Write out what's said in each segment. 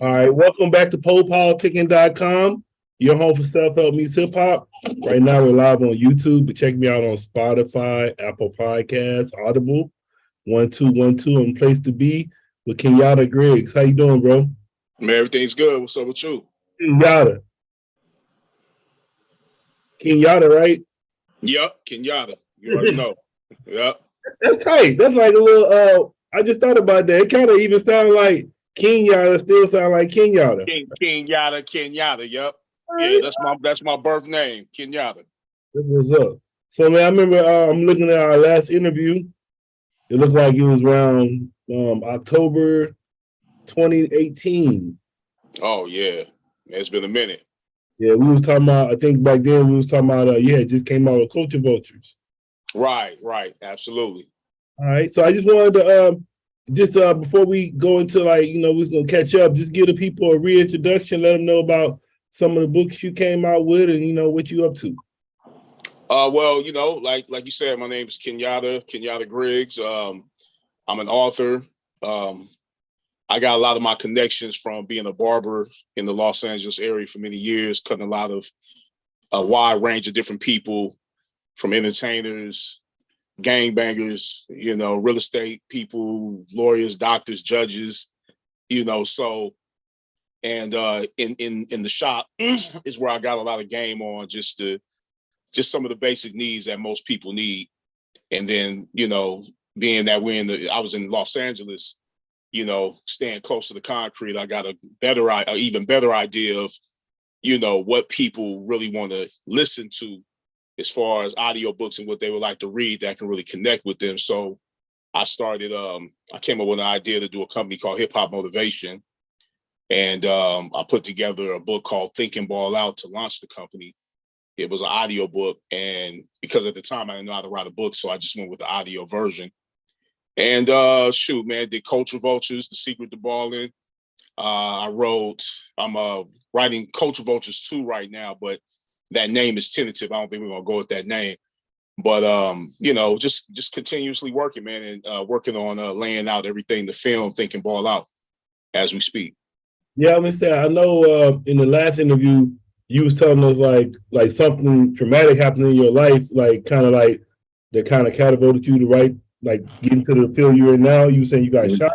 All right, welcome back to PoPolitickin.com, your home for self-help meets hip-hop. Right now, we're live on YouTube, but check me out on Spotify, Apple Podcasts, Audible, 1212, and place to be with Kenyatta Griggs. How you doing, bro? Man, everything's good. What's up with you? Kenyatta, right? Yep, Kenyatta. You already know. Yep. That's tight. That's like a little, I just thought about that. It kind of even sounds like Kenyatta, still sound like Kenyatta. Kenyatta. Yep. Yeah, that's my birth name, Kenyatta. That's what's up. So, man, I remember I'm looking at our last interview. It looked like it was around October 2018. Oh yeah, it's been a minute. Yeah, we was talking about. I think back then we was talking about. It just came out with Culture Vultures. Right, absolutely. All right, so I just wanted to before we go into we're gonna catch up. Just give the people a reintroduction. Let them know about some of the books you came out with, and what you up to. Well, like you said, my name is Kenyatta Griggs. I'm an author. I got a lot of my connections from being a barber in the Los Angeles area for many years, cutting a wide range of different people, from entertainers, gangbangers, real estate people, lawyers, doctors, judges, so, and in the shop is where I got a lot of game on just some of the basic needs that most people need. And then, being that I was in Los Angeles, staying close to the concrete, I got a even better idea of, what people really want to listen to as far as audiobooks and what they would like to read that can really connect with them. So I came up with an idea to do a company called Hip Hop Motivation. And I put together a book called Think and Ball Out to launch the company. It was an audio book. And because at the time I didn't know how to write a book, so I just went with the audio version. And did Culture Vultures, The Secret to Balling. I'm writing Culture Vultures 2 right now, but that name is tentative. I don't think we're gonna go with that name. But just continuously working, man, and working on laying out everything, the film, Think and Ball Out, as we speak. Yeah, I'm gonna say I know in the last interview you was telling us like something traumatic happened in your life, that kind of catapulted you to write, get into the field you're in now. You were saying you got shot?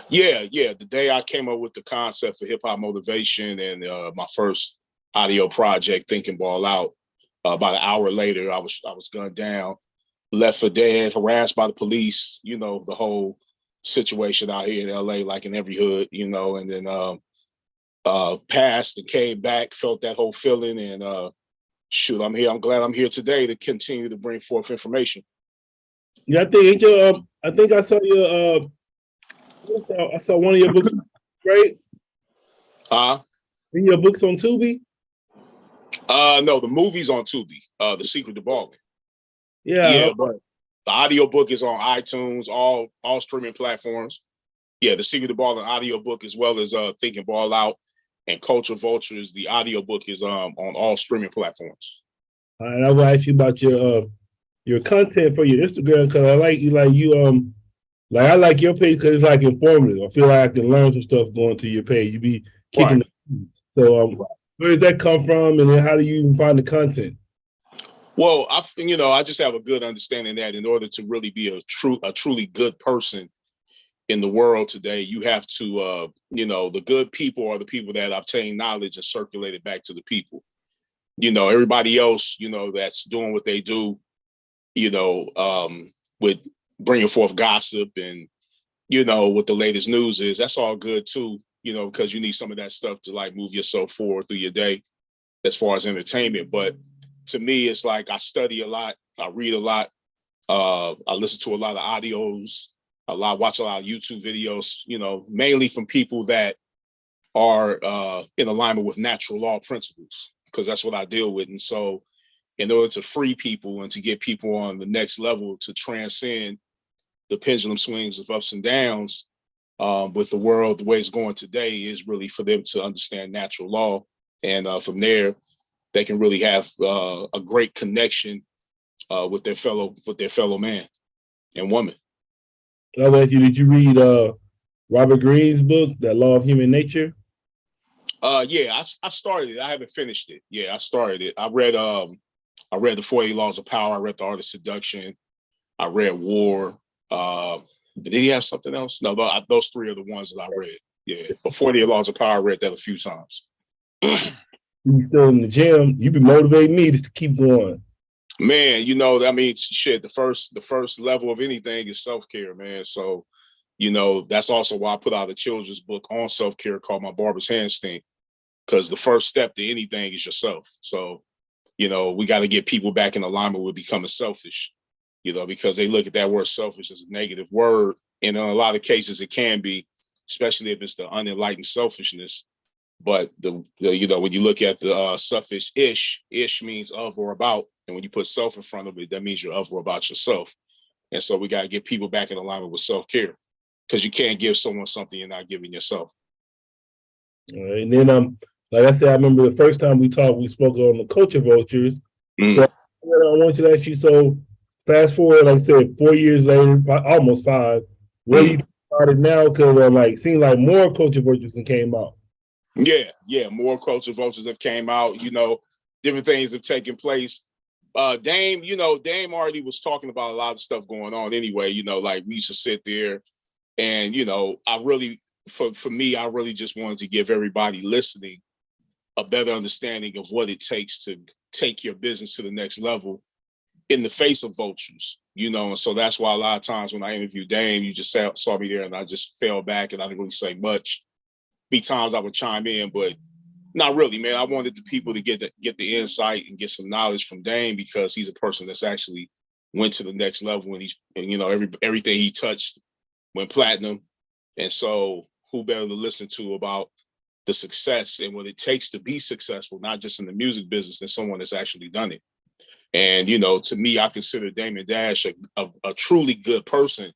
Yeah. The day I came up with the concept for Hip Hop Motivation and my first audio project, Think and Ball Out, about an hour later, I was gunned down, left for dead, harassed by the police. The whole situation out here in LA, like in every hood, and then passed and came back, felt that whole feeling, and I'm here. I'm glad I'm here today to continue to bring forth information. Yeah, I think I saw your I saw one of your books, right? In your books on Tubi? No, the movie's on Tubi, The Secret to Balling. Yeah, but the audio book is on iTunes, all streaming platforms. Yeah, The Secret to Balling audio book, as well as Think and Ball Out and Culture Vultures. The audio book is on all streaming platforms. All right, I will ask you about your content for your Instagram, because I like you I like your page because it's informative. I feel like I can learn some stuff going to your page. You be kicking right. So where does that come from, and then how do you even find the content? Well, I just have a good understanding that in order to really be a truly good person in the world today, you have to, the good people are the people that obtain knowledge and circulate it back to the people. Everybody else, that's doing what they do, with bringing forth gossip and, what the latest news is. That's all good too, because you need some of that stuff to move yourself forward through your day as far as entertainment. But to me, it's like I study a lot, I read a lot, I listen to a lot of audios, watch a lot of YouTube videos, mainly from people that are in alignment with natural law principles, because that's what I deal with. And so in order to free people and to get people on the next level to transcend the pendulum swings of ups and downs with the world the way it's going today, is really for them to understand natural law. And from there, they can really have a great connection with their fellow man and woman. I'll ask you, did you read Robert Greene's book, The Law of Human Nature? Yeah, I started it. I haven't finished it. Yeah, I started it. I read the 48 Laws of Power. I read The Art of Seduction. I read War. Did he have something else? No, those three are the ones that I read. Yeah, but 48 Laws of Power, I read that a few times. You still in the gym? You be motivating me to keep going. Man, I mean, shit. The first level of anything is self-care, man. So, that's also why I put out a children's book on self-care called My Barber's Handstand, because the first step to anything is yourself. So, we got to get people back in alignment with becoming selfish, because they look at that word selfish as a negative word. And in a lot of cases, it can be, especially if it's the unenlightened selfishness. But when you look at the suffix ish means of or about. And when you put self in front of it, that means you're of or about yourself. And so we got to get people back in alignment with self-care, because you can't give someone something you're not giving yourself. All right. And then, like I said, I remember the first time we talked, we spoke on the Culture Vultures. So I want you to ask you, so fast forward, like I said, 4 years later, almost 5, what do you think about it now? Because seems like more Culture Vultures came out. Yeah, more Culture Vultures have came out. Different things have taken place. Dame already was talking about a lot of stuff going on anyway. Like we used to sit there, and I really, for me, I really just wanted to give everybody listening a better understanding of what it takes to take your business to the next level in the face of vultures. And so that's why a lot of times when I interviewed Dame, you just saw me there, and I just fell back and I didn't really say much. Be times I would chime in, but not really, man. I wanted the people to get the insight and get some knowledge from Dame, because he's a person that's actually went to the next level, and everything he touched went platinum. And so who better to listen to about the success and what it takes to be successful, not just in the music business, than someone that's actually done it. And, to me, I consider Damon Dash a truly good person,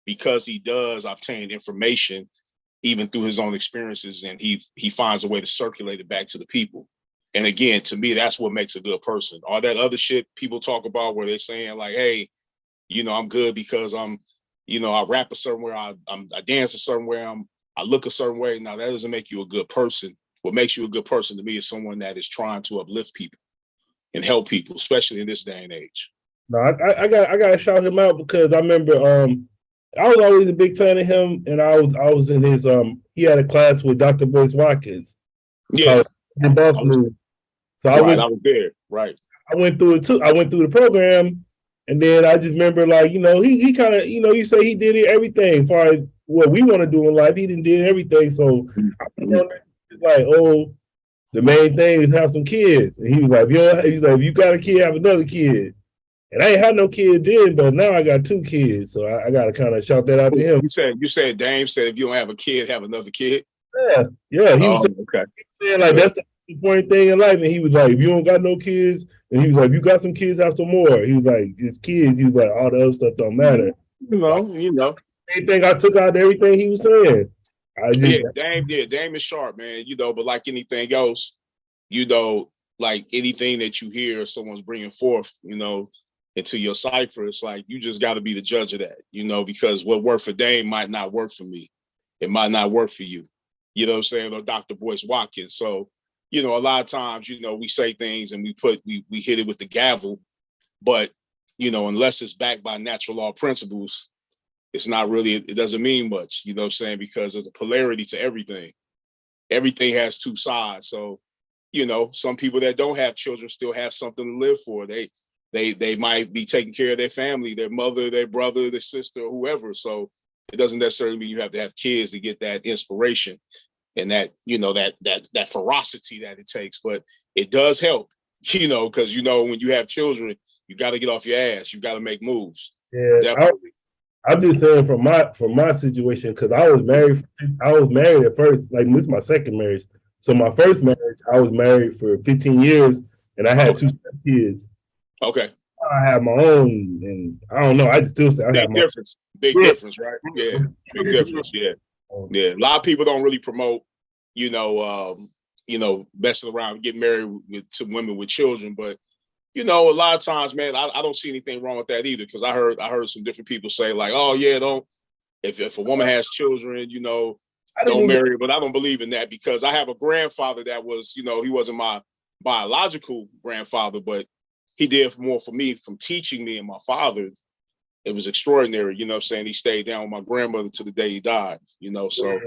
because he does obtain information even through his own experiences, and he finds a way to circulate it back to the people. And again, to me, that's what makes a good person. All that other shit people talk about where they're saying like, hey, I'm good because I rap a certain way, I dance a certain way, I look a certain way. Now, that doesn't make you a good person. What makes you a good person to me is someone that is trying to uplift people and help people, especially in this day and age. No, I got to shout him out, because I remember I was always a big fan of him, and I was in his he had a class with Dr. Boyce Watkins. Yeah. In Boston. So I was there. Right. I went through it too. I went through the program, and then I just remember, he kind of, you say he did everything as far as what we want to do in life. He did everything. So it's like, oh, the main thing is have some kids. And he was like, if you got a kid, have another kid. And I ain't had no kid then, but now I got 2 kids. So I got to kind of shout that out to him. You said Dame said, if you don't have a kid, have another kid. Yeah. He was saying like, that's the important thing in life. And he was like, if you don't got no kids, and he was like, if you got some kids, have some more. He was like, it's kids. He was like, all the other stuff don't matter. Anything I took out of everything he was saying. Dame is sharp, man. But like anything else, like anything that you hear someone's bringing forth, into your cipher, it's like you just got to be the judge of that, because what worked for Dame might not work for me. It might not work for you. You know what I'm saying? Or Dr. Boyce Watkins. So, a lot of times, we say things and we hit it with the gavel, but, unless it's backed by natural law principles, it's not really, it doesn't mean much, you know what I'm saying? Because there's a polarity to everything. Everything has 2 sides. So, some people that don't have children still have something to live for. They might be taking care of their family, their mother, their brother, their sister, whoever. So it doesn't necessarily mean you have to have kids to get that inspiration and that, that ferocity that it takes. But it does help, because, when you have children, you got to get off your ass. You got to make moves. Yeah, definitely. I'm just saying from my situation, because I was married at first, like with my second marriage. So my first marriage, I was married for 15 years, and I had 2 kids. Okay. I have my own, and I don't know. I just still say I have difference. Big difference, right? Yeah, big difference. Yeah. A lot of people don't really promote, messing around, getting married to women with children, but a lot of times, man, I don't see anything wrong with that either, because I heard some different people say like, oh yeah, If a woman has children, you know, I didn't don't even, marry her. But I don't believe in that because I have a grandfather that was, you know, he wasn't my biological grandfather, but he did more for me from teaching me and my father. It was extraordinary, you know what I'm saying? He stayed down with my grandmother to the day he died, you know, so.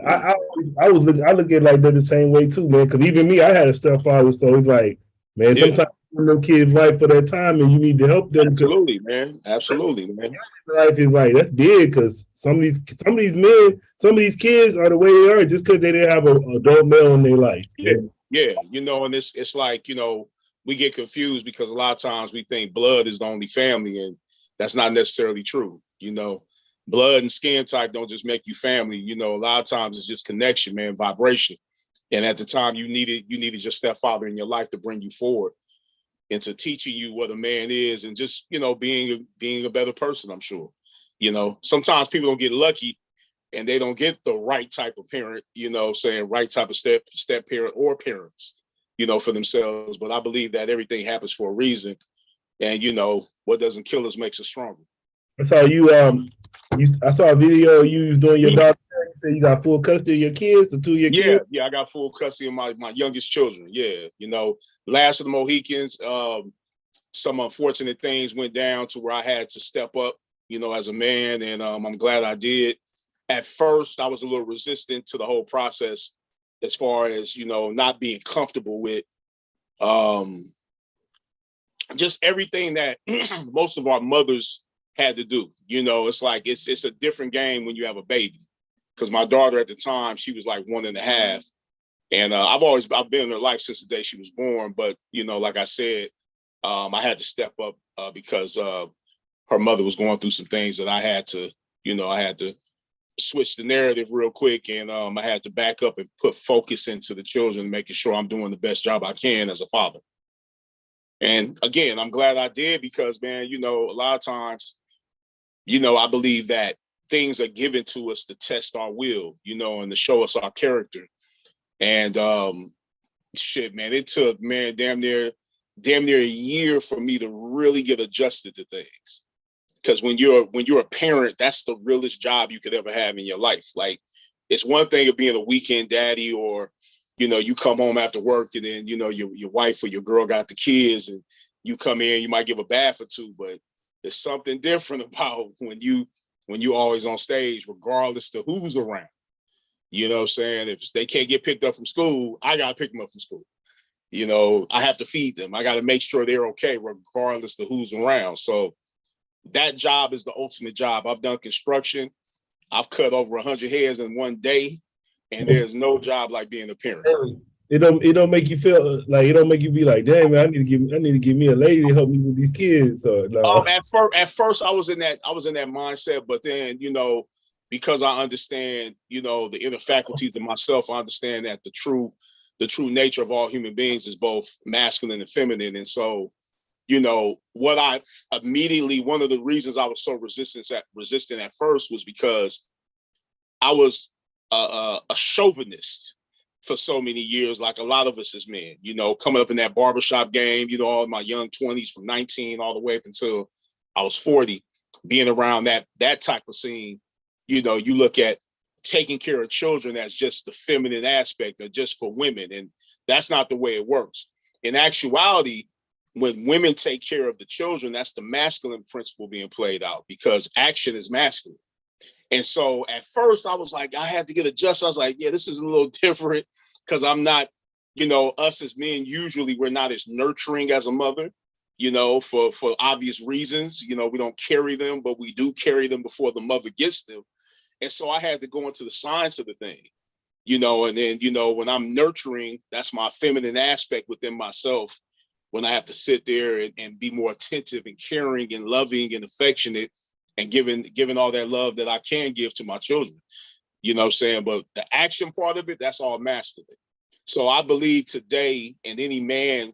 I look at it like they're the same way too, man. Because even me, I had a stepfather, so it's like, man, Yeah, sometimes them kids right for their time, and you need to help them. absolutely, man. Absolutely, man. Life is like that's big because some of these men, some of these kids are the way they are just because they didn't have an adult male in their life. Yeah, yeah, you know, and it's like, you know, we get confused because a lot of times we think blood is the only family, and that's not necessarily true. You know, blood and skin type don't just make you family. You know, a lot of times it's just connection, man, vibration. And at the time you needed your stepfather in your life to bring you forward into teaching you what a man is and just, you know, being a better person, I'm sure. You know, sometimes people don't get lucky and they don't get the right type of parent, you know, saying right type of step parent or parents, you know, for themselves. But I believe that everything happens for a reason. And, you know, what doesn't kill us makes us stronger. I saw I saw a video of you doing your daughter. You said you got full custody of your kids, the two of your kids. Yeah, I got full custody of my youngest children. Yeah, you know, last of the Mohicans, some unfortunate things went down to where I had to step up, you know, as a man, and I'm glad I did. At first, I was a little resistant to the whole process as far as, you know, not being comfortable with just everything that most of our mothers had to do. You know, it's like it's a different game when you have a baby. Because my daughter at the time, she was like 1.5. And I've been in her life since the day she was born. But, you know, like I said, I had to step up because her mother was going through some things that I had to switch the narrative real quick. And I had to back up and put focus into the children, making sure I'm doing the best job I can as a father. And again, I'm glad I did because, man, you know, a lot of times, you know, I believe that things are given to us to test our will, you know, and to show us our character. And shit, man, it took, man, damn near a year for me to really get adjusted to things. Because when you're a parent, that's the realest job you could ever have in your life. Like, it's one thing of being a weekend daddy, or, you know, you come home after work and then, you know, your wife or your girl got the kids and you come in, you might give a bath or two, but there's something different about when you always on stage, regardless to who's around. You know what I'm saying? If they can't get picked up from school, I got to pick them up from school. You know, I have to feed them. I got to make sure they're okay, regardless to who's around. So that job is the ultimate job. I've done construction. I've cut over 100 heads in one day, and there's no job like being a parent. It don't make you feel like, it don't make you be like, damn, man, I need to give me a lady to help me with these kids. So no. At first I was in that mindset, but then, you know, because I understand, you know, the inner faculties of myself, I understand that the true nature of all human beings is both masculine and feminine. And so, you know, one of the reasons I was so resistant at first was because I was a chauvinist for so many years, like a lot of us as men, you know, coming up in that barbershop game, you know, all my young 20s from 19 all the way up until I was 40, being around that type of scene. You know, you look at taking care of children as just the feminine aspect or just for women. And that's not the way it works. In actuality, when women take care of the children, that's the masculine principle being played out because action is masculine. And so at first I was like, I had to get adjusted. I was like, yeah, this is a little different because I'm not, you know, us as men, usually we're not as nurturing as a mother, you know, for obvious reasons. You know, we don't carry them, but we do carry them before the mother gets them. And so I had to go into the science of the thing, you know, and then, you know, when I'm nurturing, that's my feminine aspect within myself. When I have to sit there and be more attentive and caring and loving and affectionate and giving all that love that I can give to my children, you know what I'm saying? But the action part of it, that's all masculine. So I believe today, and any man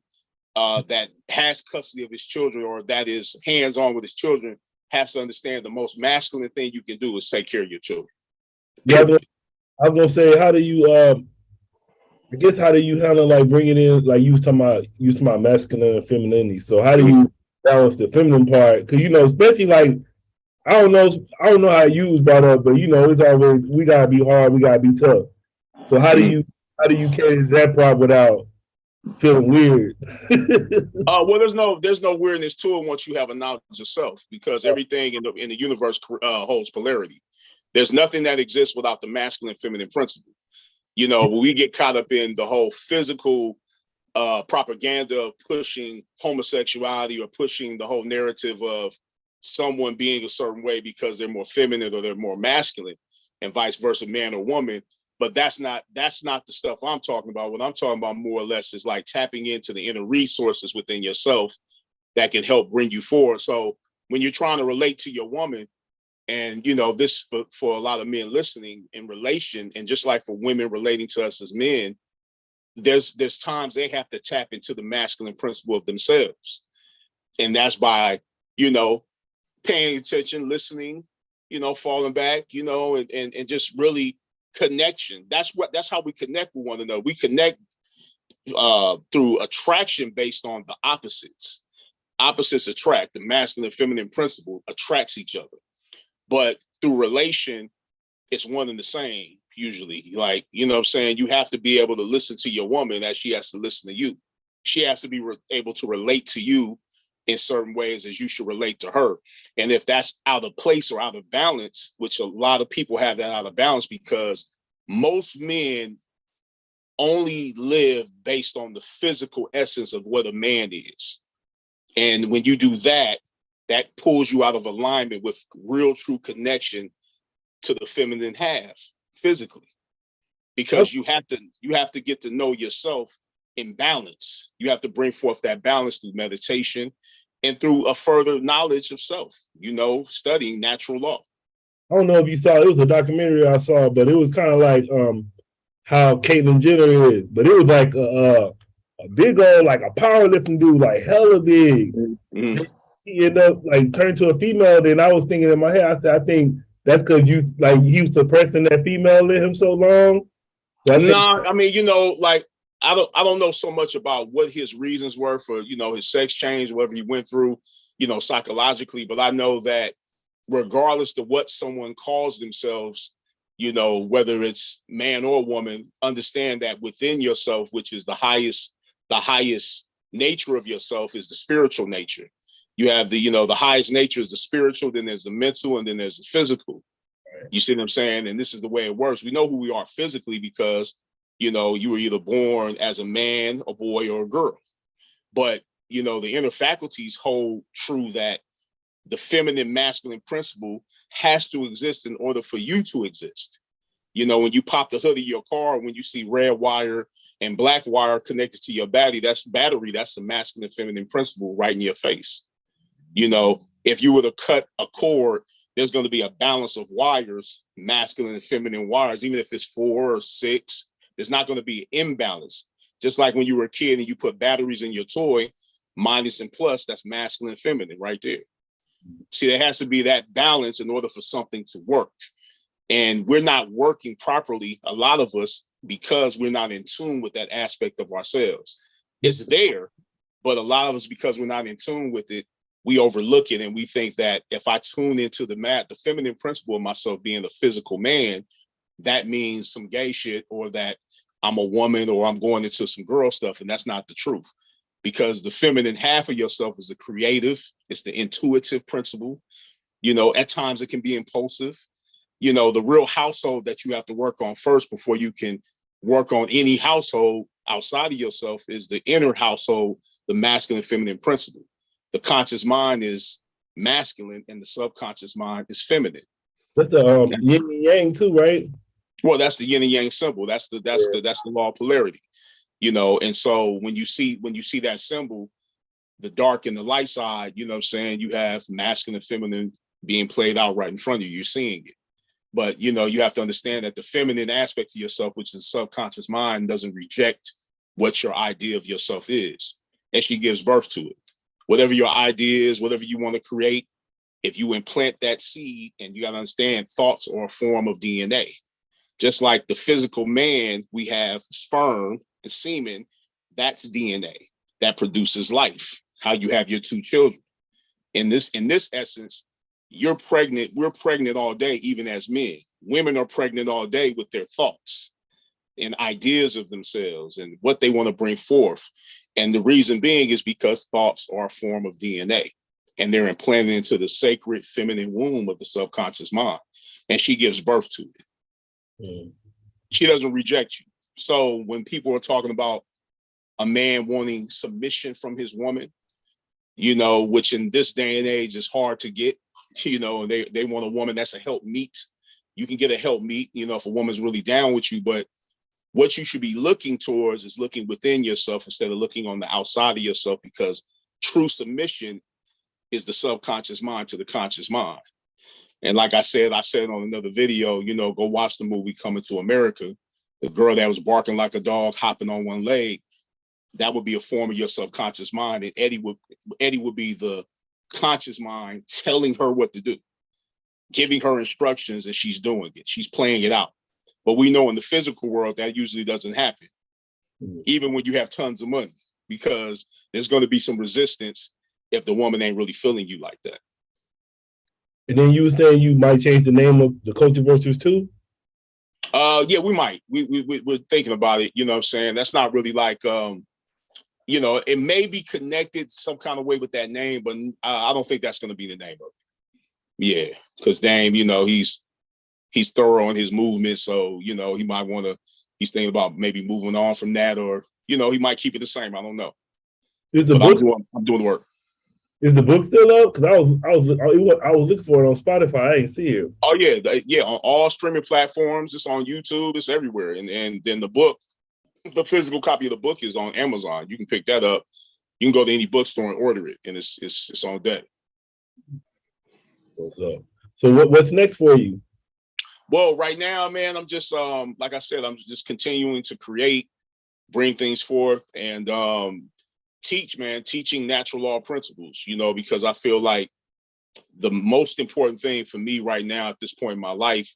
that has custody of his children or that is hands-on with his children has to understand the most masculine thing you can do is take care of your children. Yeah, I was gonna say, how do you handle like bringing in, like you was talking about masculine and femininity. So how do you balance the feminine part? Because, you know, especially like I don't know how you was brought up, but you know, it's always we gotta be hard, we gotta be tough. So how do you carry that part without feeling weird? Well, there's no weirdness to it once you have a knowledge of self, because everything in the universe holds polarity. There's nothing that exists without the masculine feminine principle. You know, we get caught up in the whole physical propaganda of pushing homosexuality or pushing the whole narrative of someone being a certain way because they're more feminine or they're more masculine, and vice versa, man or woman. But that's not the stuff I'm talking about. What I'm talking about more or less is like tapping into the inner resources within yourself that can help bring you forward. So when you're trying to relate to your woman, and you know, this for a lot of men listening in relation, and just like for women relating to us as men, there's times they have to tap into the masculine principle of themselves. And that's by, you know, paying attention, listening, you know, falling back, you know, and just really connection. That's how we connect with one another. We connect through attraction based on the opposites. Opposites attract. The masculine and feminine principle attracts each other. But through relation, it's one and the same usually. Like, you know what I'm saying? You have to be able to listen to your woman as she has to listen to you. She has to be able to relate to you in certain ways as you should relate to her. And if that's out of place or out of balance, which a lot of people have that out of balance, because most men only live based on the physical essence of what a man is. And when you do that, that pulls you out of alignment with real true connection to the feminine half physically, because you have to get to know yourself in balance. You have to bring forth that balance through meditation and through a further knowledge of self, you know, studying natural law. I don't know if you saw it was a documentary I saw, but it was kind of like how Caitlyn Jenner is, but it was like a big old like a powerlifting dude, like hella big. Mm-hmm. He ended up like turned to a female. Then I was thinking in my head, I said, I think that's because you like he was suppressing that female in him so long. So I mean, you know, like I don't know so much about what his reasons were for, you know, his sex change, whatever he went through, you know, psychologically. But I know that regardless of what someone calls themselves, you know, whether it's man or woman, understand that within yourself, which is the highest nature of yourself, is the spiritual nature. You have the, you know, the highest nature is the spiritual, then there's the mental, and then there's the physical. You see what I'm saying? And this is the way it works. We know who we are physically because, you know, you were either born as a man, a boy, or a girl. But, you know, the inner faculties hold true that the feminine masculine principle has to exist in order for you to exist. You know, when you pop the hood of your car, when you see red wire and black wire connected to your battery, that's the masculine feminine principle right in your face. You know, if you were to cut a cord, there's going to be a balance of wires, masculine and feminine wires, even if it's 4 or 6, there's not going to be an imbalance. Just like when you were a kid and you put batteries in your toy, minus and plus, that's masculine and feminine right there. See, there has to be that balance in order for something to work. And we're not working properly, a lot of us, because we're not in tune with that aspect of ourselves. It's there, but a lot of us, because we're not in tune with it, we overlook it, and we think that if I tune into the feminine principle of myself being a physical man, that means some gay shit, or that I'm a woman, or I'm going into some girl stuff. And that's not the truth, because the feminine half of yourself is the creative, it's the intuitive principle. You know, at times it can be impulsive. You know, the real household that you have to work on first before you can work on any household outside of yourself is the inner household, the masculine feminine principle. The conscious mind is masculine and the subconscious mind is feminine. That's the yin and yang too, right? Well, that's the yin and yang symbol. That's the law of polarity. You know, and so when you see that symbol, the dark and the light side, you know what I'm saying, you have masculine and feminine being played out right in front of you. You're seeing it. But, you know, you have to understand that the feminine aspect of yourself, which is the subconscious mind, doesn't reject what your idea of yourself is. And she gives birth to it. Whatever your idea is, whatever you want to create, if you implant that seed, and you got to understand, thoughts are a form of DNA. Just like the physical man, we have sperm and semen, that's DNA that produces life, how you have your 2 children. In this essence, You're pregnant, we're pregnant all day, even as men. Women are pregnant all day with their thoughts and ideas of themselves and what they want to bring forth. And the reason being is because thoughts are a form of DNA and they're implanted into the sacred feminine womb of the subconscious mind. And she gives birth to it. Mm. She doesn't reject you. So when people are talking about a man wanting submission from his woman, you know, which in this day and age is hard to get, you know, they want a woman that's a helpmeet. You can get a helpmeet, you know, if a woman's really down with you, but what you should be looking towards is looking within yourself instead of looking on the outside of yourself, because true submission is the subconscious mind to the conscious mind. And like I said on another video, you know, go watch the movie Coming to America. The girl that was barking like a dog, hopping on one leg, that would be a form of your subconscious mind. And Eddie would be the conscious mind telling her what to do, giving her instructions, and she's doing it. She's playing it out. But we know in the physical world that usually doesn't happen, even when you have tons of money, because there's going to be some resistance if the woman ain't really feeling you like that. And then you were saying you might change the name of the Culture Vultures too? Yeah, we might. We're thinking about it. You know what I'm saying? That's not really like, you know, it may be connected some kind of way with that name, but I don't think that's going to be the name of it. Yeah, because Dame, you know, he's thorough in his movement. So, you know, he might want to, he's thinking about maybe moving on from that, or, you know, he might keep it the same. I don't know. Is the book, I'm doing the work. Is the book still up? Because I was looking for it on Spotify. I ain't see it. Oh yeah, on all streaming platforms. It's on YouTube. It's everywhere. And then the book, the physical copy of the book is on Amazon. You can pick that up. You can go to any bookstore and order it, and it's on deck. What's up? So what's next for you? Well, right now, man, I'm just like I said, I'm just continuing to create, bring things forth, and teaching natural law principles, you know, because I feel like the most important thing for me right now at this point in my life,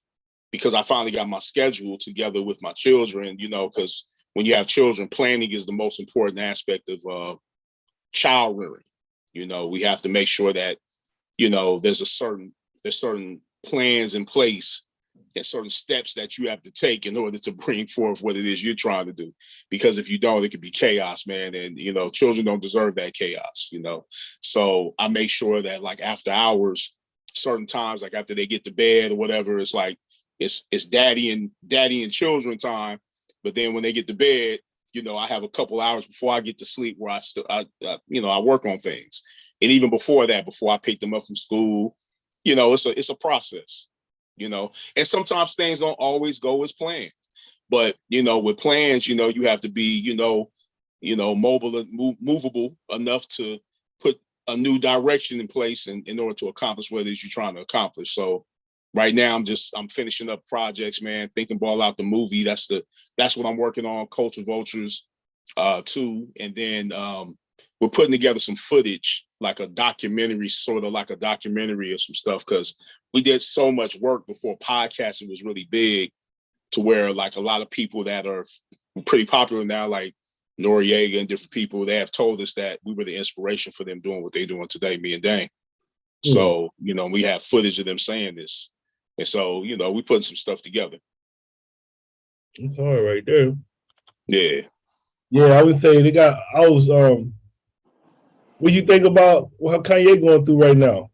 because I finally got my schedule together with my children, you know, because when you have children, planning is the most important aspect of child rearing. You know, we have to make sure that, you know, there's certain plans in place and certain steps that you have to take in order to bring forth what it is you're trying to do. Because if you don't, it could be chaos, man. And, you know, children don't deserve that chaos, you know. So I make sure that, like, after hours, certain times, like after they get to bed or whatever, it's like it's daddy and children time. But then when they get to bed, you know, I have a couple hours before I get to sleep where I work on things. And even before that, before I pick them up from school, you know, it's a process. You know, and sometimes things don't always go as planned, but, you know, with plans, you know, you have to be, you know, mobile and movable enough to put a new direction in place in order to accomplish what it is you're trying to accomplish. So right now I'm finishing up projects, man, thinking ball out the movie. That's what I'm working on, Culture Vultures 2. And then we're putting together some footage, like a documentary, sort of like a documentary or some stuff, because we did so much work before podcasting was really big, to where, like, a lot of people that are pretty popular now, like Noriega and different people, they have told us that we were the inspiration for them doing what they're doing today, me and Dane. So, you know, we have footage of them saying this. And so, you know, we putting some stuff together. It's all right there. Yeah. Yeah, I would say what you think about how Kanye going through right now?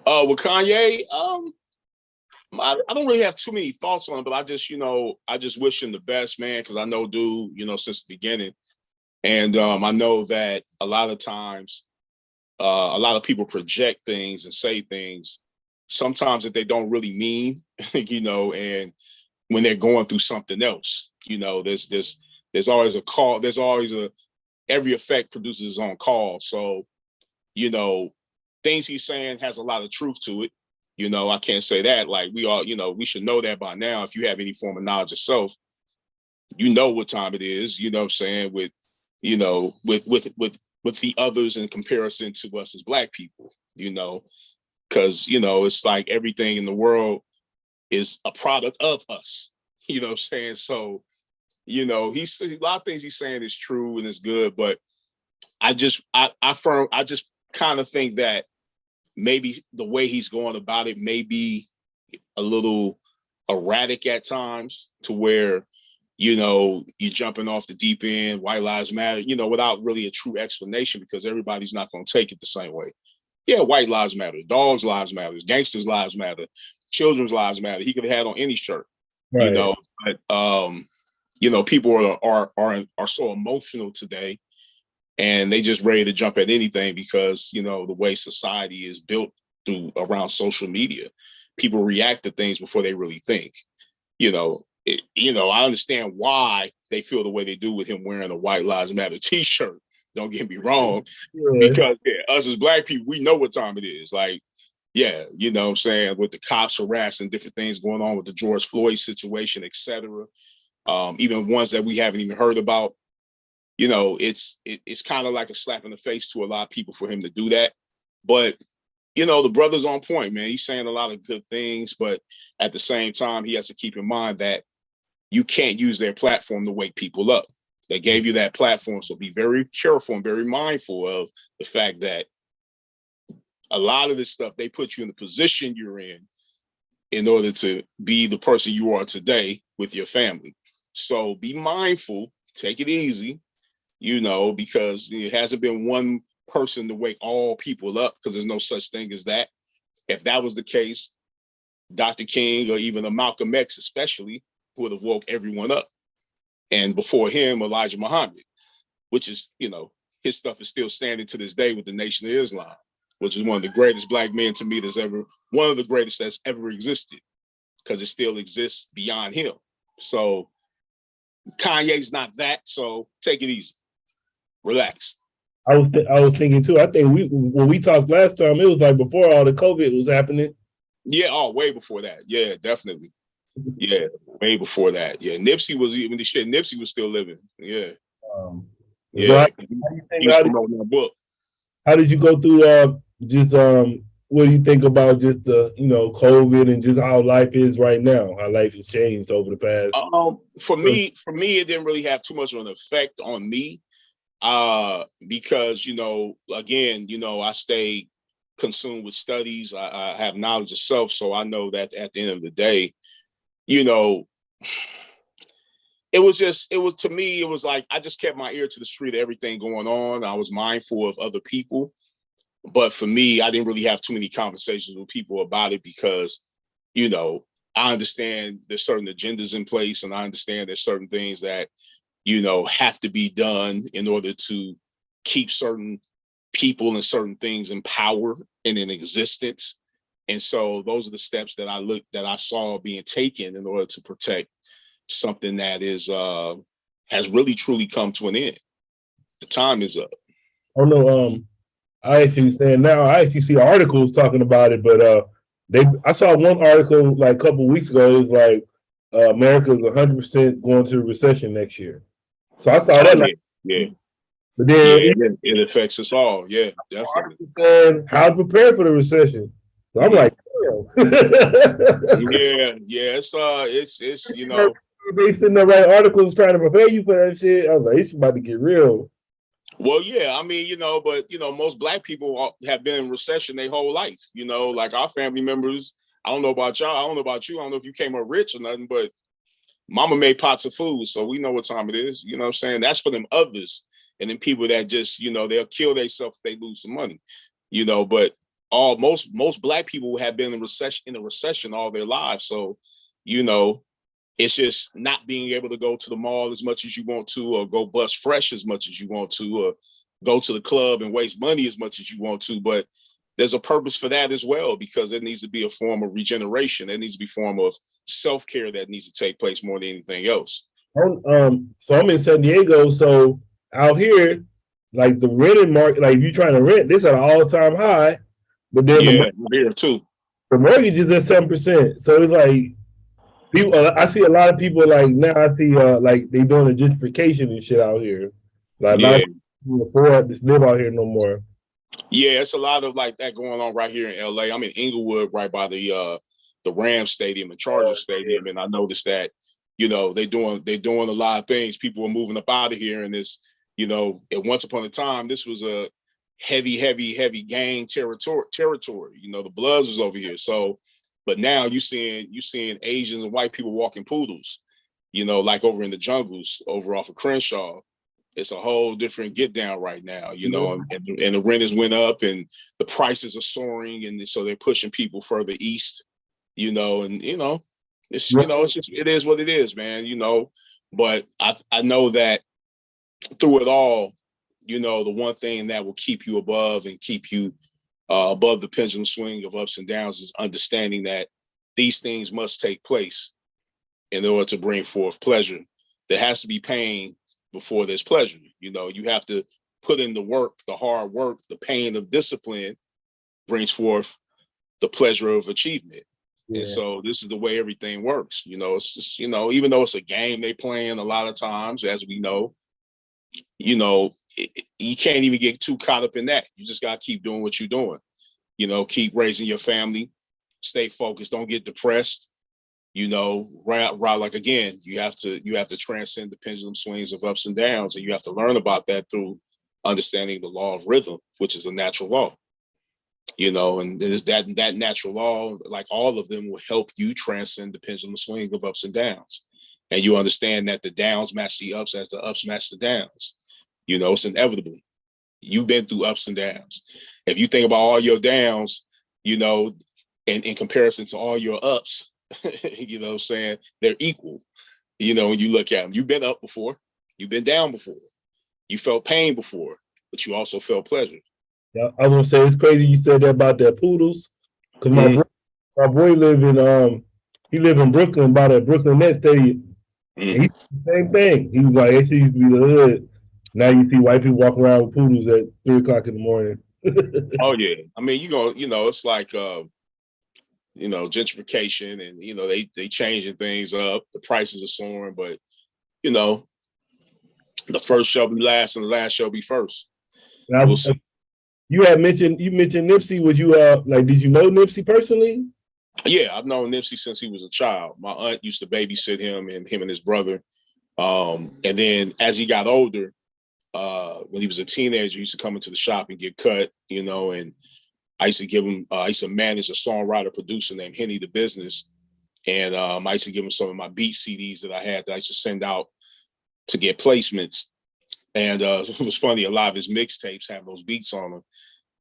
With Kanye, I don't really have too many thoughts on it, but I just wish him the best, man, because I know dude, you know, since the beginning. And I know that a lot of times, a lot of people project things and say things sometimes that they don't really mean, you know, and when they're going through something else, you know, there's always a call, every effect produces its own call. So, you know, things he's saying has a lot of truth to it. You know, I can't say that. Like, we all, you know, we should know that by now. If you have any form of knowledge of self, you know what time it is, you know what I'm saying, with, you know, with the others in comparison to us as Black people, you know, because, you know, it's like everything in the world is a product of us, you know what I'm saying? So, you know, a lot of things he's saying is true and is good, but I just kind of think that maybe the way he's going about it may be a little erratic at times, to where, you're jumping off the deep end, white lives matter, without really a true explanation, because everybody's not going to take it the same way. Yeah, white lives matter, dogs lives matter, gangsters lives matter, children's lives matter. He could have had on any shirt, Right. But people are so emotional today, and they just ready to jump at anything because, the way society is built around social media, people react to things before they really think. I understand why they feel the way they do with him wearing a White Lives Matter t-shirt. Don't get me wrong, because us as Black people, we know what time it is. Like, yeah, what I'm saying, with the cops harassing, different things going on with the George Floyd situation, etc. Even ones that we haven't even heard about. It's kind of like a slap in the face to a lot of people for him to do that. But the brother's on point, man. He's saying a lot of good things, but at the same time, he has to keep in mind that you can't use their platform to wake people up. They gave you that platform, so be very careful and very mindful of the fact that a lot of this stuff, they put you in the position you're in order to be the person you are today with your family. So be mindful, take it easy, because it hasn't been one person to wake all people up, because there's no such thing as that. If that was the case, Dr. King, or even a Malcolm X especially, would have woke everyone up. And before him, Elijah Muhammad, which is, his stuff is still standing to this day with the Nation of Islam, which is one of the greatest Black men to me one of the greatest that's ever existed, because it still exists beyond him. So Kanye's not that, so take it easy. Relax. I was thinking too. I think when we talked last time, it was like before all the COVID was happening. Yeah, way before that. Yeah, definitely. Yeah, way before that. Yeah, Nipsey was still living. Yeah. Yeah. So he was promoting that book. How did you go through what do you think about just the COVID and just how life is right now? How life has changed over the past. For me, it didn't really have too much of an effect on me. Because, again, I stay consumed with studies. I have knowledge of self. So I know that at the end of the day, to me, it was like, I just kept my ear to the street of everything going on. I was mindful of other people. But for me, I didn't really have too many conversations with people about it, because, I understand there's certain agendas in place, and I understand there's certain things that have to be done in order to keep certain people and certain things in power and in existence. And so those are the steps that I saw being taken in order to protect something that has really truly come to an end. The time is up. Oh no, I actually saying now, I actually see articles talking about it, but I saw one article like a couple of weeks ago. It was like America's 100% going to recession next year. So I saw that. Yeah. But then it affects us all. Yeah, definitely. And how to prepare for the recession. So I'm like, yeah. It's they sending the right articles trying to prepare you for that shit. I was like, it's about to get real. Well, yeah, I mean, but most Black people have been in recession their whole life. Like our family members. I don't know about y'all. I don't know about you. I don't know if you came up rich or nothing, but mama made pots of food, so we know what time it is. You know what I'm saying? That's for them others. And then people that just, they'll kill themselves if they lose some money. But most Black people have been in a recession all their lives. So, it's just not being able to go to the mall as much as you want to, or go bust fresh as much as you want to, or go to the club and waste money as much as you want to. But there's a purpose for that as well, because there needs to be a form of regeneration. There needs to be a form of self-care that needs to take place more than anything else. So I'm in San Diego. So out here, like the renting market, like if you're trying to rent, this at an all-time high. But then here too. The mortgage is at 7%. So it's like people. I see a lot of people like now. I see like they doing a gentrification and shit out here. Like a lot of people afford to live out here no more. Yeah, it's a lot of like that going on right here in LA. I'm in Inglewood, right by the Rams Stadium and Chargers Stadium, and I noticed that they're doing a lot of things. People are moving up out of here, and this, at once upon a time, this was heavy gang territory. You know, the Bloods was over here. So, but now you seeing Asians and white people walking poodles, you know, like over in the jungles over off of Crenshaw. It's a whole different get down right now, you know, and the rent has went up and the prices are soaring. And so they're pushing people further east, you know, and, you know, it's, you know, it's just, it is what it is, man, you know, but I know that through it all, you know, the one thing that will keep you above and keep you above the pendulum swing of ups and downs is understanding that these things must take place in order to bring forth pleasure. There has to be pain before there's pleasure. You know, you have to put in the work, the hard work, the pain of discipline brings forth the pleasure of achievement. Yeah. And so this is the way everything works. You know, it's just, you know, even though it's a game they playing a lot of times, as we know, you know, you can't even get too caught up in that. You just got to keep doing what you're doing. You know, keep raising your family, stay focused, don't get depressed. You know, right, like, again, you have to transcend the pendulum swings of ups and downs, and you have to learn about that through understanding the law of rhythm, which is a natural law. You know, and it is that natural law, like all of them, will help you transcend the pendulum swing of ups and downs. And you understand that the downs match the ups as the ups match the downs. You know, it's inevitable. You've been through ups and downs. If you think about all your downs, you know, in comparison to all your ups, you know what I'm saying, they're equal. You know, when you look at them, you've been up before, you've been down before, you felt pain before, but you also felt pleasure. Yeah, I want to say it's crazy you said that about that poodles, because my boy live in he live in Brooklyn by that Brooklyn Nets Stadium. And he the same thing. He was like, it used to be the hood. Now you see white people walking around with poodles at 3:00 in the morning. Oh yeah, I mean, you know, it's like you know, gentrification, and you know, they changing things up. The prices are soaring, but you know, the first shall be last, and the last shall be first. We'll see. You mentioned Nipsey. Would you like? Did you know Nipsey personally? Yeah, I've known Nipsey since he was a child. My aunt used to babysit him and his brother. And then as he got older, when he was a teenager, he used to come into the shop and get cut, you know, and I used to give him, I used to manage a songwriter producer named Henny the Business. And I used to give him some of my beat CDs that I had that I used to send out to get placements. And it was funny, a lot of his mixtapes have those beats on them.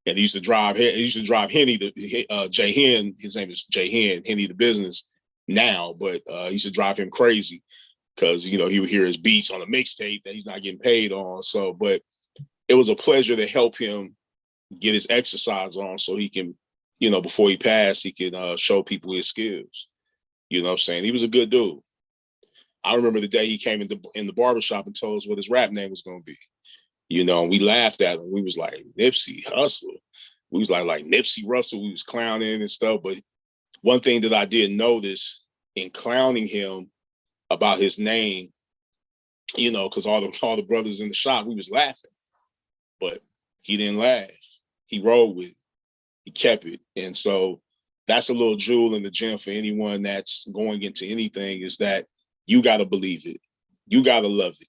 And he used to drive Henny to Jay Hen. His name is Jay Hen, Henny the Business now, but he used to drive him crazy because, you know, he would hear his beats on a mixtape that he's not getting paid on. So, but it was a pleasure to help him get his exercise on so he can, you know, before he passed, he can show people his skills. You know what I'm saying? He was a good dude. I remember the day he came in the barbershop and told us what his rap name was going to be. You know, and we laughed at him. We was like, Nipsey Hussle. We was like Nipsey Russell. We was clowning and stuff. But one thing that I did notice in clowning him about his name, you know, because all the brothers in the shop, we was laughing. But he didn't laugh. He rolled with it. He kept it. And so that's a little jewel in the gem for anyone that's going into anything, is that you got to believe it. You got to love it.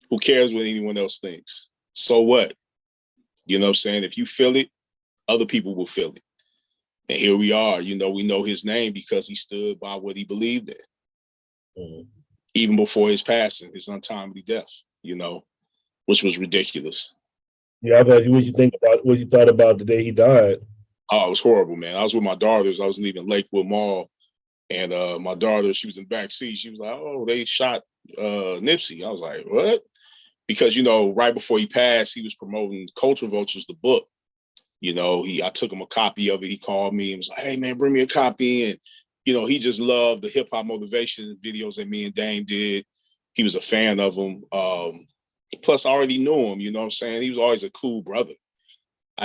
Who cares what anyone else thinks? So what? You know what I'm saying? If you feel it, other people will feel it. And here we are. You know, we know his name because he stood by what he believed in. Even before his passing, his untimely death, you know, which was ridiculous. Yeah, I've asked you what you thought about the day he died. Oh, it was horrible, man. I was with my daughters. I was leaving Lakewood Mall. And my daughter, she was in the back seat. She was like, oh, they shot Nipsey. I was like, what? Because, you know, right before he passed, he was promoting Culture Vultures, the book. You know, I took him a copy of it. He called me and was like, hey, man, bring me a copy. And, you know, he just loved the hip hop motivation videos that me and Dame did. He was a fan of them. Plus, I already knew him. You know what I'm saying? He was always a cool brother.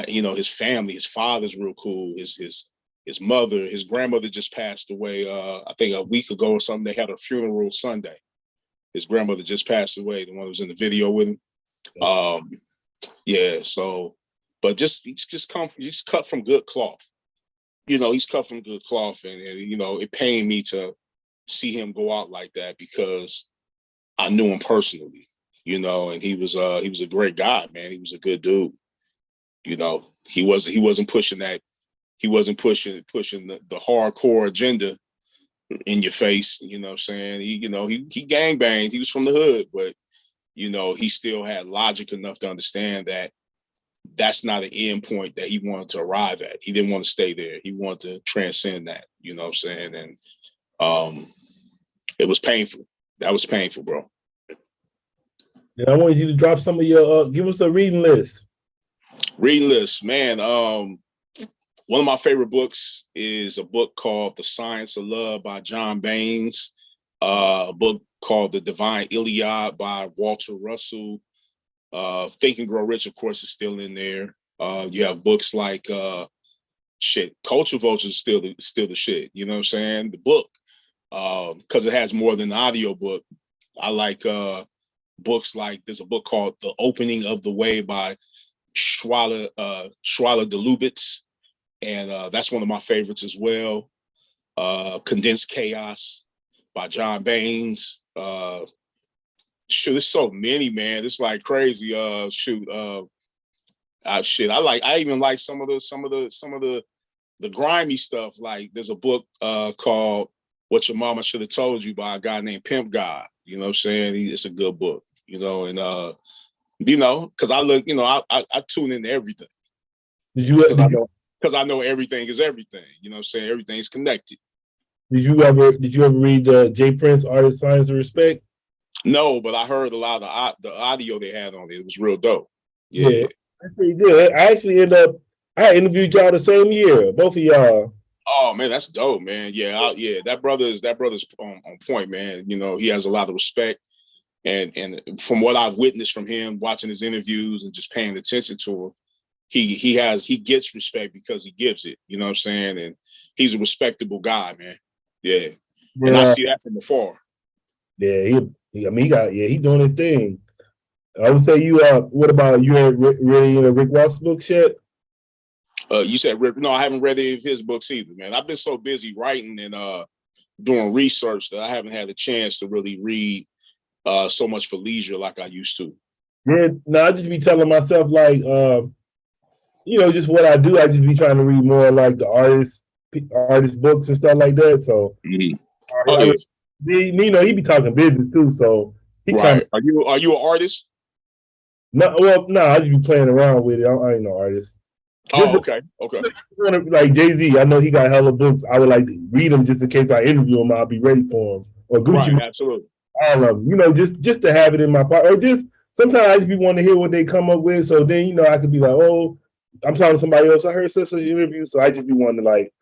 You know, his family, his father's real cool. His mother, his grandmother just passed away, I think a week ago or something. They had a funeral Sunday. His grandmother just passed away, the one that was in the video with him. Yeah, so, but he's cut from good cloth. You know, he's cut from good cloth, and you know, it pained me to see him go out like that because I knew him personally, you know, and he was a great guy, man. He was a good dude. You know, he wasn't pushing that. He wasn't pushing the hardcore agenda in your face. You know what I'm saying? He gang banged. He was from the hood, but he still had logic enough to understand that that's not an end point that he wanted to arrive at. He didn't want to stay there. He wanted to transcend that. You know what I'm saying? And it was painful. That was painful, bro. And I wanted you to drop some of your give us a reading list. Reading list, man. One of my favorite books is a book called The Science of Love by John Baines. A book called The Divine Iliad by Walter Russell. Think and Grow Rich, of course, is still in there. You have books like Culture Vultures is still the shit. You know what I'm saying? The book, because it has more than the audio book. I like books like there's a book called The Opening of the Way by Schwaller DeLubitz, and that's one of my favorites as well. Condensed Chaos by John Baines. There's so many, man. It's like crazy. I even like some of the grimy stuff. Like there's a book called What Your Mama Should Have Told You by a guy named Pimp God. You know what I'm saying? It's a good book. And because I look, I tune into everything. Because I know everything is everything. You know what I'm saying? Everything's connected. Did you ever read J. Prince, Art, Science, and Respect? No, but I heard a lot of the audio they had on it. It was real dope. Yeah, that's pretty good. I actually I interviewed y'all the same year, both of y'all. Oh man, that's dope, man. Yeah, that brother's on point, man. He has a lot of respect, and from what I've witnessed from him, watching his interviews and just paying attention to him, he gets respect because he gives it. You know what I'm saying? And he's a respectable guy, man. Yeah. And I see that from afar. Yeah, he doing his thing. I would say what about you? Really into Rick Ross books yet? You said Rick? No, I haven't read any of his books either, man. I've been so busy writing and doing research that I haven't had a chance to really read so much for leisure like I used to. Yeah, no, I just be telling myself like, just what I do. I just be trying to read more like the artist books and stuff like that. So, he be talking business too. So he right. Are you an artist? No, I just be playing around with it. I ain't no artist. Okay. Like Jay-Z, I know he got hella books. I would like to read them just in case I interview him. I'll be ready for him. Or Gucci, right, absolutely. All of them. Just to have it in my pocket. Or just sometimes I just be wanting to hear what they come up with. So then I could be like, oh, I'm talking to somebody else. I heard such an interview, so I just be wanting to like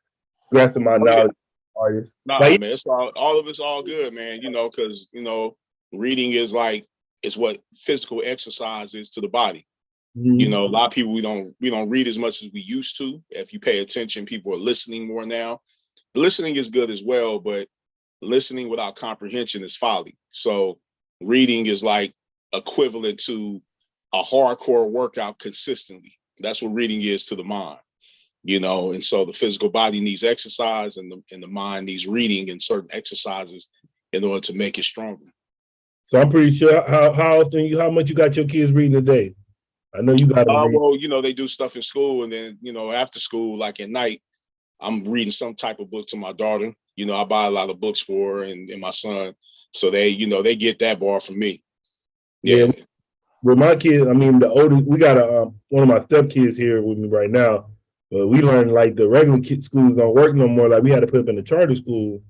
grasp my knowledge. Artists. Nah, man, it's all of it's all good, man. Because reading is what physical exercise is to the body. Mm-hmm. A lot of people we don't read as much as we used to. If you pay attention, people are listening more now. Listening is good as well, but listening without comprehension is folly. So reading is like equivalent to a hardcore workout consistently. That's what reading is to the mind. And so the physical body needs exercise and the mind needs reading and certain exercises in order to make it stronger. So I'm pretty sure how much you got your kids reading a day? I know you got to read. Well, they do stuff in school and then, after school, like at night, I'm reading some type of book to my daughter. I buy a lot of books for her and my son. So they get that bar from me. Yeah. With my kids, the oldest, we got one of my stepkids here with me right now. But we learned like the regular schools don't work no more. Like we had to put them in the charter school.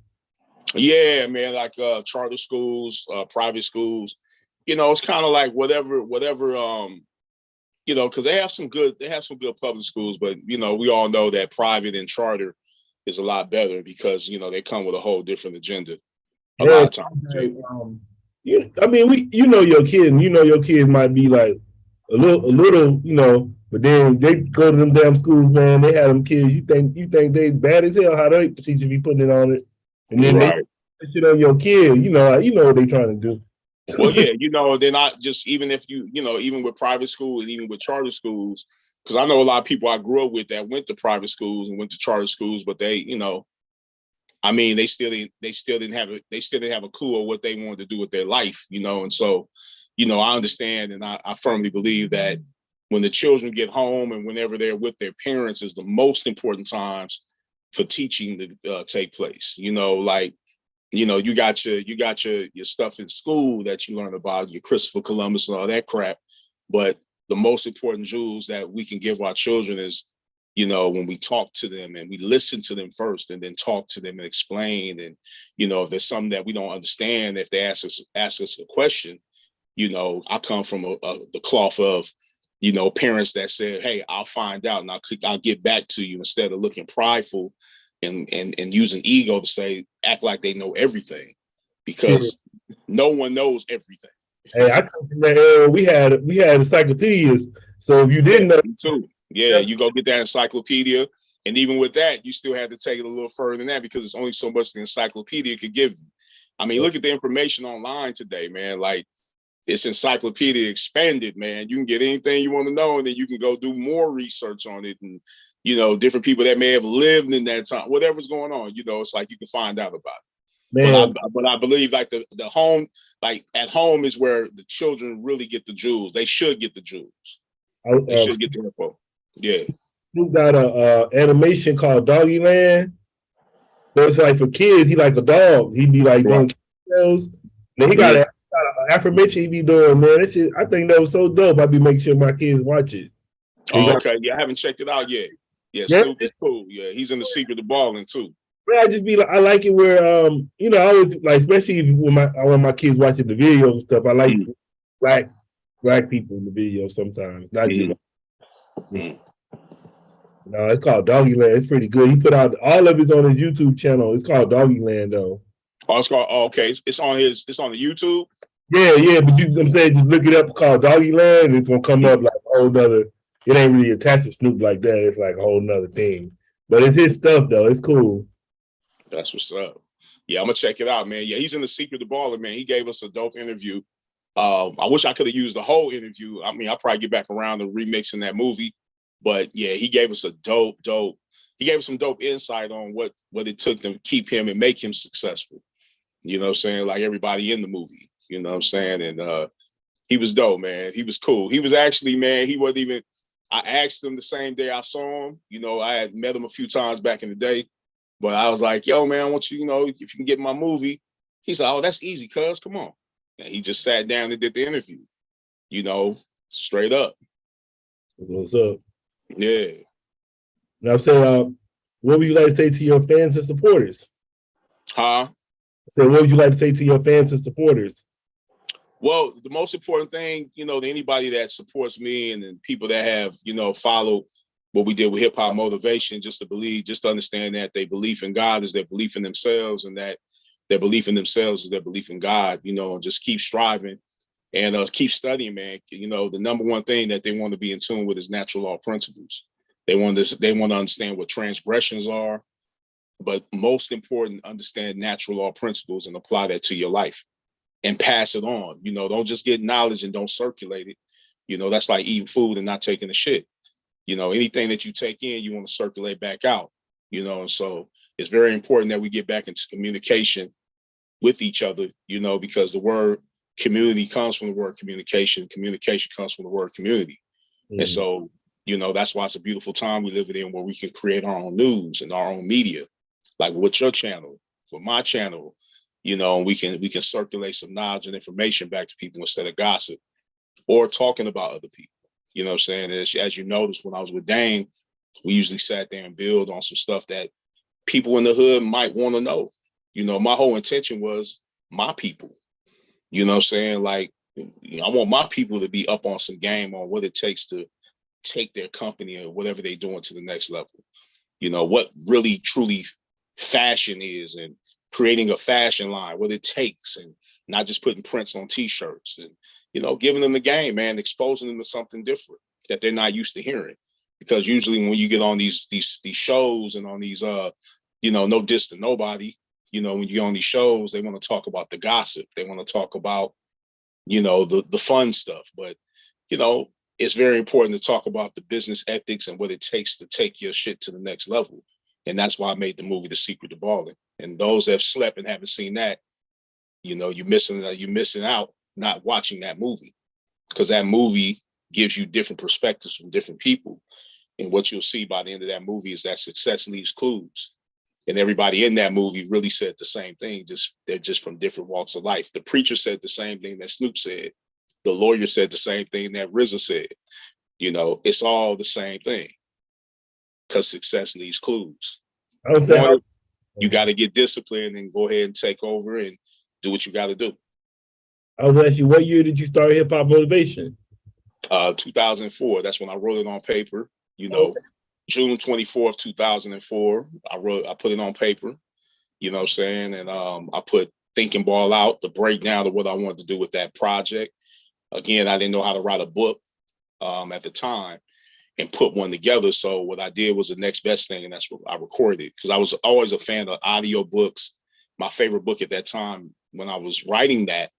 Yeah, man, like charter schools, private schools. It's kind of like whatever. Because they have some good public schools, but we all know that private and charter is a lot better because they come with a whole different agenda. A lot of times. Your kid, and your kid might be like a little, but then they go to them damn schools, man. They have them kids. You think they bad as hell? How they teacher be putting it on it, and then they put shit on your kid. You know what they trying to do. Well, yeah, they're not just even if even with private school and even with charter schools, because I know a lot of people I grew up with that went to private schools and went to charter schools, but they, they still didn't have a clue of what they wanted to do with their life, and so, I understand and I firmly believe that when the children get home and whenever they're with their parents is the most important times for teaching to take place. You know, like, you know, you got your stuff in school that you learn about, your Christopher Columbus and all that crap. But the most important jewels that we can give our children is, you know, when we talk to them and we listen to them first and then talk to them and explain. And, you know, if there's something that we don't understand, if they ask us a question, you know, I come from the cloth of, you know, parents that said, hey, I'll find out and I'll get back to you, instead of looking prideful and using ego to say, act like they know everything, because no one knows everything. Hey, I come from that era. We had encyclopedias. So if you didn't know, me too. Yeah, you go get that encyclopedia. And even with that, you still had to take it a little further than that, because it's only so much the encyclopedia could give you. I mean, look at the information online today, man. Like, it's encyclopedia expanded, man. You can get anything you want to know, and then you can go do more research on it. And, you know, different people that may have lived in that time, whatever's going on, you know, it's like you can find out about it. Man. But I believe like the home, like at home is where the children really get the jewels. They should get the jewels. They should get the info. Yeah. We got a animation called Doggy Land. So it's like for kids, he like a dog. He be like doing shows. Then he got an affirmation he be doing, man. That shit, I think that was so dope. I be making sure my kids watch it. Okay. Yeah, I haven't checked it out yet. Yeah, Snoop is cool. Yeah, he's in the secret of balling too. I just be like, I like it where you know, I always like, especially when my kids watching the video and stuff, I like black people in the video sometimes, not just no, it's called Doggy Land. It's pretty good. He put out all of it on his YouTube channel. It's called Doggy Land though. Oh, it's called okay. It's on the YouTube. Yeah, but I'm saying just look it up, called Doggy Land, and it's gonna come up like a whole nother. It ain't really attached to Snoop like that. It's like a whole nother thing. But it's his stuff though. It's cool. That's what's up. Yeah, I'm gonna check it out, man. Yeah, he's in the secret of baller, man. He gave us a dope interview. I wish I could have used the whole interview. I mean, I'll probably get back around to remixing that movie. But yeah, he gave us he gave us some dope insight on what it took to keep him and make him successful. You know what I'm saying? Like everybody in the movie, you know what I'm saying? And he was dope, man. He was cool. He was actually, man, he wasn't even, I asked him the same day I saw him. You know, I had met him a few times back in the day, but I was like, yo, man, I want you, you know, if you can get my movie. He's like, oh, that's easy, cuz, come on. And he just sat down and did the interview, you know, straight up. What's up? Yeah. Now, say, what would you like to say to your fans and supporters? Huh? So what would you like to say to your fans and supporters? Well, the most important thing, you know, to anybody that supports me and then people that have, you know, followed what we did with Hip Hop Motivation, just to understand that their belief in God is their belief in themselves, and that their belief in themselves is their belief in God, you know, and just keep striving and keep studying, man. You know, the number one thing that they want to be in tune with is natural law principles. They want to understand what transgressions are, but most important, understand natural law principles and apply that to your life and pass it on. You know, don't just get knowledge and don't circulate it. You know, that's like eating food and not taking a shit. You know, anything that you take in, you want to circulate back out, you know, and so it's very important that we get back into communication with each other, you know, because the word community comes from the word communication. Communication comes from the word community. And so, you know, that's why it's a beautiful time we live in, where we can create our own news and our own media, like with your channel, with my channel, you know, and we can circulate some knowledge and information back to people instead of gossip or talking about other people. You know what I'm saying? As you noticed, when I was with Dane, we usually sat there and build on some stuff that people in the hood might want to know. You know, my whole intention was my people. You know what I'm saying? Like, you know, I want my people to be up on some game on what it takes to take their company or whatever they're doing to the next level. You know, what really truly fashion is, and creating a fashion line, what it takes, and not just putting prints on t-shirts, and, you know, giving them the game, man, exposing them to something different that they're not used to hearing. Because usually when you get on these shows and on these, you know, no diss to nobody, you know, when you get on these shows, they want to talk about the gossip. They want to talk about, you know, the fun stuff. But, you know, it's very important to talk about the business ethics and what it takes to take your shit to the next level. And that's why I made the movie The Secret to Balling. And those that have slept and haven't seen that, you know, you're missing out not watching that movie. Because that movie gives you different perspectives from different people. And what you'll see by the end of that movie is that success leaves clues. And everybody in that movie really said the same thing, they're just from different walks of life. The preacher said the same thing that Snoop said. The lawyer said the same thing that RZA said. You know, it's all the same thing because success leaves clues. You got to get disciplined and go ahead and take over and do what you got to do. I was asking you, what year did you start Hip Hop Motivation? 2004. That's when I wrote it on paper. You know, June 24th, 2004. I put it on paper. You know what I'm saying? And I put Thinking Ball Out, the breakdown of what I wanted to do with that project. Again, I didn't know how to write a book at the time and put one together. So what I did was the next best thing, and that's what I recorded, because I was always a fan of audio books. My favorite book at that time when I was writing that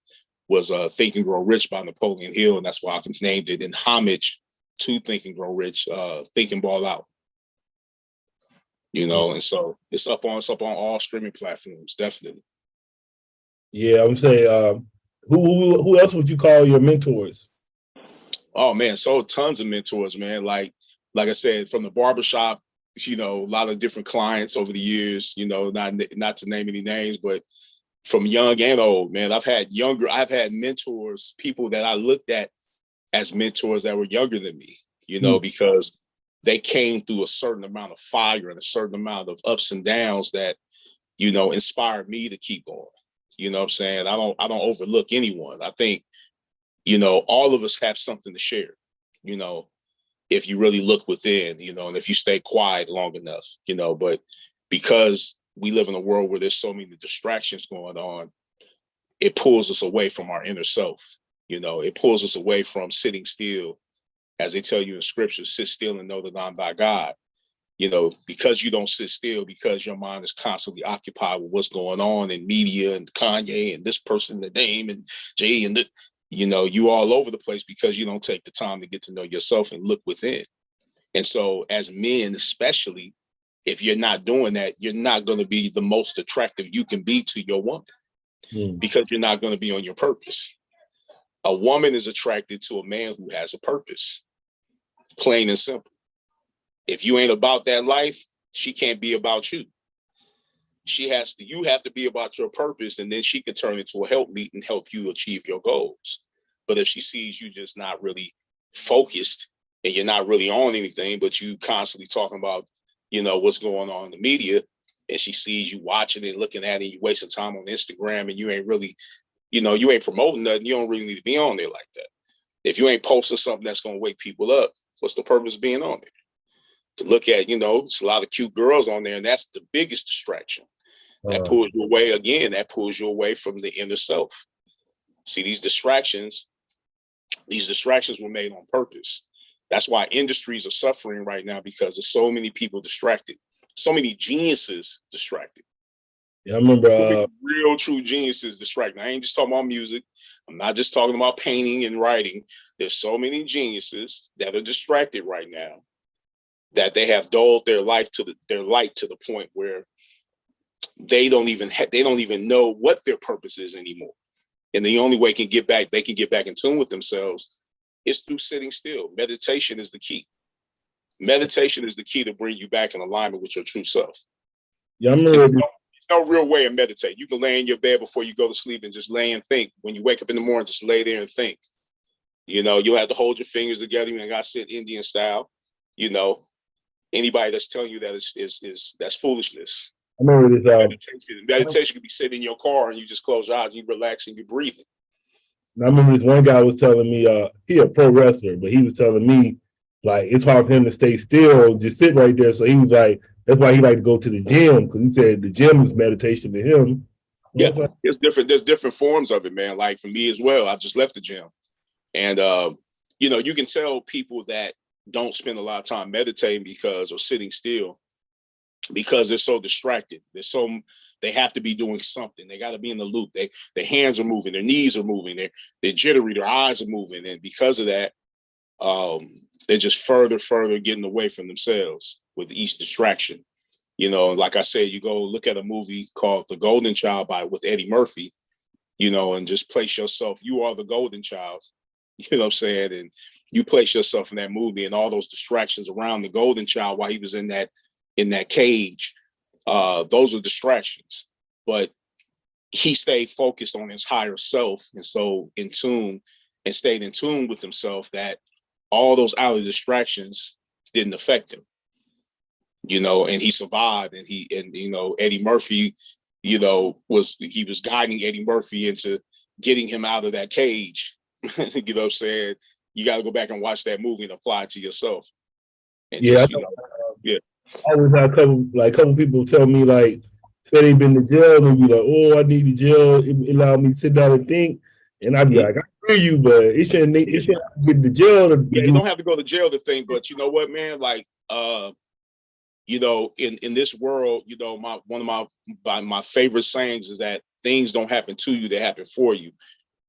was Think and Grow Rich by Napoleon Hill, and that's why I named it in homage to Think and Grow Rich, Thinking Ball Out. You know, and so it's up on all streaming platforms, definitely. Yeah, I'm saying, who else would you call your mentors? Oh man, so tons of mentors, man. Like I said, from the barbershop, you know, a lot of different clients over the years, you know, not to name any names, but from young and old, man. I've had mentors, people that I looked at as mentors that were younger than me, you know, because they came through a certain amount of fire and a certain amount of ups and downs that, you know, inspired me to keep going. You know what I'm saying? I don't overlook anyone. I think, you know, all of us have something to share, you know, if you really look within, you know, and if you stay quiet long enough, you know, but because we live in a world where there's so many distractions going on, it pulls us away from our inner self. You know, it pulls us away from sitting still. As they tell you in scripture, sit still and know that I'm thy God. You know, because you don't sit still, because your mind is constantly occupied with what's going on in media and Kanye and this person, the Dame and Jay and you know, you all over the place because you don't take the time to get to know yourself and look within. And so as men, especially, if you're not doing that, you're not going to be the most attractive you can be to your woman because you're not going to be on your purpose. A woman is attracted to a man who has a purpose, plain and simple. If you ain't about that life, she can't be about you. You have to be about your purpose, and then she can turn into a helpmeet and help you achieve your goals. But if she sees you just not really focused and you're not really on anything, but you constantly talking about, you know, what's going on in the media, and she sees you watching it, looking at it, you wasting time on Instagram, and you ain't really, you know, you ain't promoting nothing, you don't really need to be on there like that. If you ain't posting something that's going to wake people up, what's the purpose of being on there? To look at, you know, it's a lot of cute girls on there, and that's the biggest distraction. That pulls you away again. That pulls you away from the inner self. See, these distractions were made on purpose. That's why industries are suffering right now, because there's so many people distracted, so many geniuses distracted. Yeah, I remember real true geniuses distracted. I ain't just talking about music. I'm not just talking about painting and writing. There's so many geniuses that are distracted right now that they have dulled their light to the point where they don't even know what their purpose is anymore. And the only way they can get back in tune with themselves is through sitting still. Meditation is the key. Meditation is the key to bring you back in alignment with your true self. Yeah, I remember. There's no real way to meditate. You can lay in your bed before you go to sleep and just lay and think. When you wake up in the morning, just lay there and think. You know, you have to hold your fingers together. You ain't got to sit Indian style. You know, anybody that's telling you that is that's foolishness. I remember this. Meditation could be sitting in your car and you just close your eyes, you relax and you're breathing. I remember this one guy was telling me, he a pro wrestler, but he was telling me, like, it's hard for him to stay still, just sit right there. So he was like, that's why he liked to go to the gym, because he said the gym is meditation to him. Yeah, it's different. There's different forms of it, man. Like for me as well, I just left the gym. And, you know, you can tell people that don't spend a lot of time meditating or sitting still, because they're so distracted. They have to be doing something. They got to be in the loop. Their hands are moving, their knees are moving, they're jittery, their eyes are moving. And because of that, they're just further getting away from themselves with each distraction. You know, like I said, you go look at a movie called The Golden Child with Eddie Murphy, you know, and just place yourself, you are the golden child, you know what I'm saying? And you place yourself in that movie and all those distractions around the golden child while he was in that cage. Those are distractions, but he stayed focused on his higher self, and so stayed in tune with himself, that all those outer distractions didn't affect him, and he survived. And Eddie Murphy, was guiding Eddie Murphy into getting him out of that cage. You know what I'm saying? You got to go back and watch that movie and apply it to yourself. And Yeah, yeah. I always had a couple people tell me, like, say they've been to jail, and be like, "Oh, I need the jail. It allowed me to sit down and think." And I'd be like, "I hear you, but it shouldn't get to jail." Yeah, you don't have to go to jail to think, but you know what, man? Like, in this world, one of my favorite sayings is that things don't happen to you; they happen for you.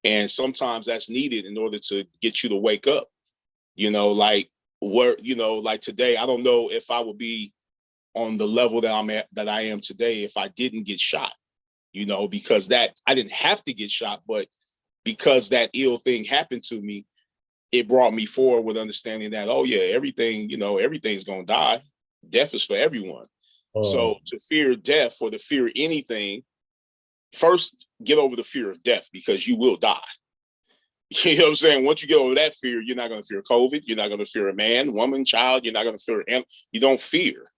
And sometimes that's needed in order to get you to wake up. Like today, I don't know if I would be on the level that I am today if I didn't get shot. Because that I didn't have to get shot, but because that ill thing happened to me, it brought me forward with understanding that, oh yeah, everything's gonna die. Death is for everyone. So to fear death or to fear anything, first get over the fear of death, because you will die. You know what I'm saying? Once you get over that fear, you're not going to fear COVID. You're not going to fear a man, woman, child. You're not going to fear you don't fear.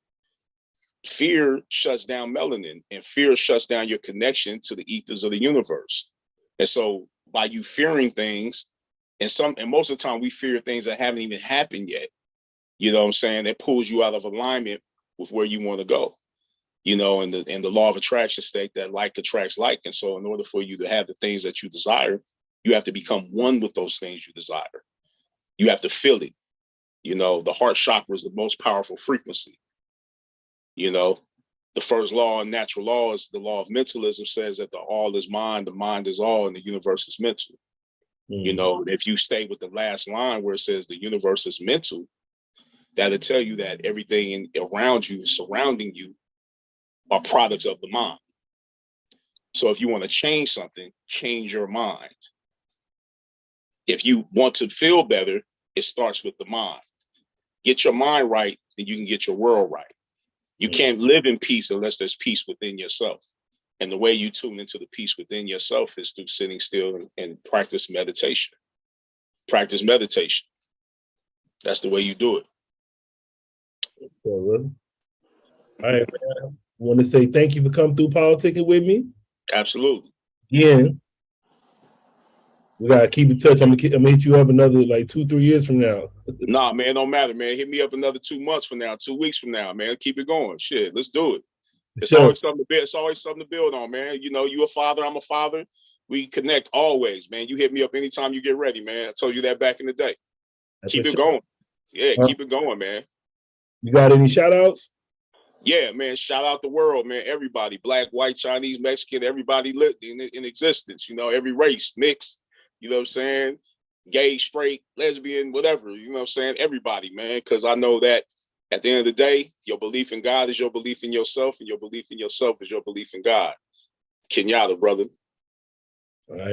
Fear shuts down melanin, and fear shuts down your connection to the ethers of the universe. And so by you fearing things, and most of the time we fear things that haven't even happened yet. You know what I'm saying? That pulls you out of alignment with where you want to go. And the law of attraction state that like attracts like. And so in order for you to have the things that you desire, you have to become one with those things you desire. You have to feel it. The heart chakra is the most powerful frequency. The first law in natural law is the law of mentalism, says that the all is mind, the mind is all, and the universe is mental. If you stay with the last line where it says the universe is mental, that'll tell you that everything around you, surrounding you, are products of the mind. So if you want to change something, change your mind. If you want to feel better, it starts with the mind. Get your mind right, then you can get your world right. You can't live in peace unless there's peace within yourself. And the way you tune into the peace within yourself is through sitting still and practice meditation. Practice meditation. That's the way you do it. All right, man. I want to say thank you for coming through politicking with me. Absolutely. Yeah. We gotta keep in touch. I'm gonna hit you up another 2-3 years from now. Nah, man, don't matter, man. Hit me up another 2 months from now, 2 weeks from now, man. Keep it going. Shit, let's do it. It's always something to build. It's always something to build on, man. You a father, I'm a father. We connect always, man. You hit me up anytime you get ready, man. I told you that back in the day. Keep it going. Yeah, keep it going, man. You got any shout outs? Yeah, man. Shout out the world, man. Everybody, black, white, Chinese, Mexican, everybody lived in existence. Every race, mixed. You know what I'm saying? Gay, straight, lesbian, whatever. You know what I'm saying? Everybody, man. Because I know that at the end of the day, your belief in God is your belief in yourself, and your belief in yourself is your belief in God. Kenyatta, brother. All right.